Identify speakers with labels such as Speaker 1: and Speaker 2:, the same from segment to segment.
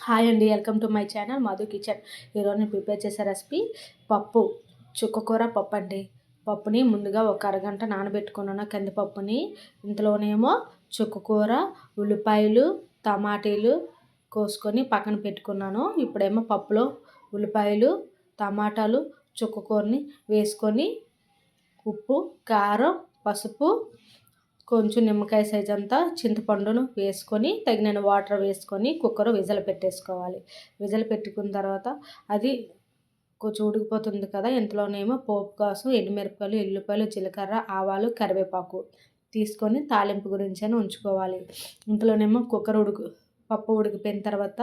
Speaker 1: Hi అండి, welcome to my channel Madhu kitchen. ఈరోజు నేను ప్రిపేర్ చేసే రెసిపీ పప్పు, చుక్కకూర పప్పు అండి. పప్పుని ముందుగా ఒక అరగంట నానబెట్టుకున్నాను, కందిపప్పుని. ఇంతలోనేమో చుక్కకూర, ఉల్లిపాయలు, టమాటీలు కోసుకొని పక్కన పెట్టుకున్నాను. ఇప్పుడేమో పప్పులో ఉల్లిపాయలు, టమాటాలు, చుక్కకూరని వేసుకొని ఉప్పు, కారం, పసుపు, కొంచెం నిమ్మకాయ సైజ్ అంతా చింతపండును వేసుకొని తగిన వాటర్ వేసుకొని కుక్కర్ విజల్ పెట్టేసుకోవాలి. విజల్ పెట్టుకున్న తర్వాత అది కొంచెం ఉడికిపోతుంది కదా, ఇంతలోనేమో పోపు కోసం ఎండుమిరపకాయలు, ఎల్లిపాయలు, జీలకర్ర, ఆవాలు, కరివేపాకు తీసుకొని తాలింపు గురించి అని ఉంచుకోవాలి. ఇంతలోనేమో పప్పు ఉడికిపోయిన తర్వాత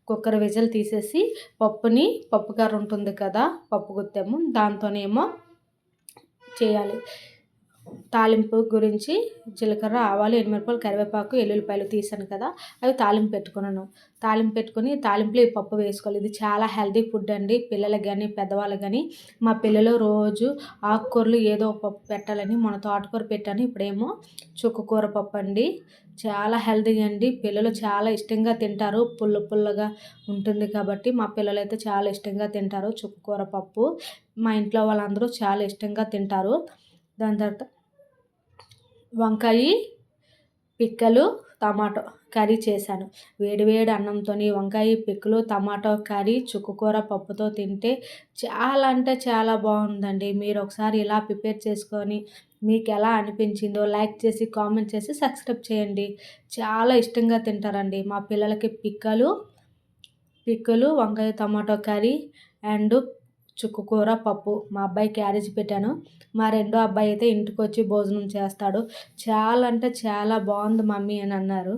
Speaker 1: కుక్కర్ విజల్ తీసేసి పప్పు కర్ర ఉంటుంది కదా, పప్పు గుత్తెము, దాంతోనేమో చేయాలి. తాలింపు గురించి జీలకర్ర, ఆవాలు, ఎండుమిరపకాయలు, కరివేపాకు, ఎల్లుల్లిపాయలు తీసాను కదా, అవి తాలింపు పెట్టుకున్నాను. తాలింపులో ఈ పప్పు వేసుకోవాలి. ఇది చాలా హెల్తీ ఫుడ్ అండి, పిల్లలకు కానీ పెద్దవాళ్ళకి కానీ. మా పిల్లలు రోజు ఆకుకూరలు ఏదో పప్పు పెట్టాలని మొన్న తోటకూర పెట్టాను. ఇప్పుడేమో చుక్కకూర పప్పు అండి. చాలా హెల్తీ అండి, పిల్లలు చాలా ఇష్టంగా తింటారు. పుల్లగా ఉంటుంది కాబట్టి మా పిల్లలు అయితే చాలా ఇష్టంగా తింటారు చుక్కకూర పప్పు. మా ఇంట్లో వాళ్ళందరూ చాలా ఇష్టంగా తింటారు. దాని తర్వాత వంకాయ, పిక్కలు, టమాటో కర్రీ చేశాను. వేడివేడి అన్నంతో వంకాయ పిక్కలు, టమాటో కర్రీ, చుక్కకూర పప్పుతో తింటే చాలా అంటే చాలా బాగుందండి. మీరు ఒకసారి ఇలా ప్రిపేర్ చేసుకొని మీకు ఎలా అనిపించిందో లైక్ చేసి, కామెంట్ చేసి, సబ్స్క్రైబ్ చేయండి. చాలా ఇష్టంగా తింటారండి మా పిల్లలకి. పిక్కలు, వంకాయ టమాటో కర్రీ అండ్ చుక్కకూర పప్పు. మా అబ్బాయి క్యారేజ్ పెట్టాను. మా రెండో అబ్బాయి అయితే ఇంటికి వచ్చి భోజనం చేస్తాడు. చాలా అంటే చాలా బాగుంది మమ్మీ అని అన్నారు.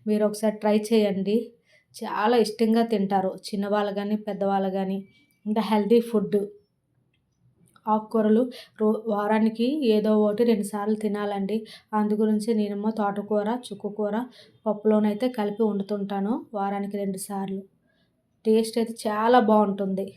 Speaker 1: మీరు ఒకసారి ట్రై చేయండి, చాలా ఇష్టంగా తింటారు చిన్నవాళ్ళు కానీ పెద్దవాళ్ళు కానీ. అంటే హెల్తీ ఫుడ్. ఆకుకూరలు వారానికి ఏదో ఒకటి 2 సార్లు తినాలండి. అందు గురించి నేనేమో తోటకూర, చుక్కకూర పప్పులోనైతే కలిపి వండుతుంటాను వారానికి 2 సార్లు. టేస్ట్ అయితే చాలా బాగుంటుంది.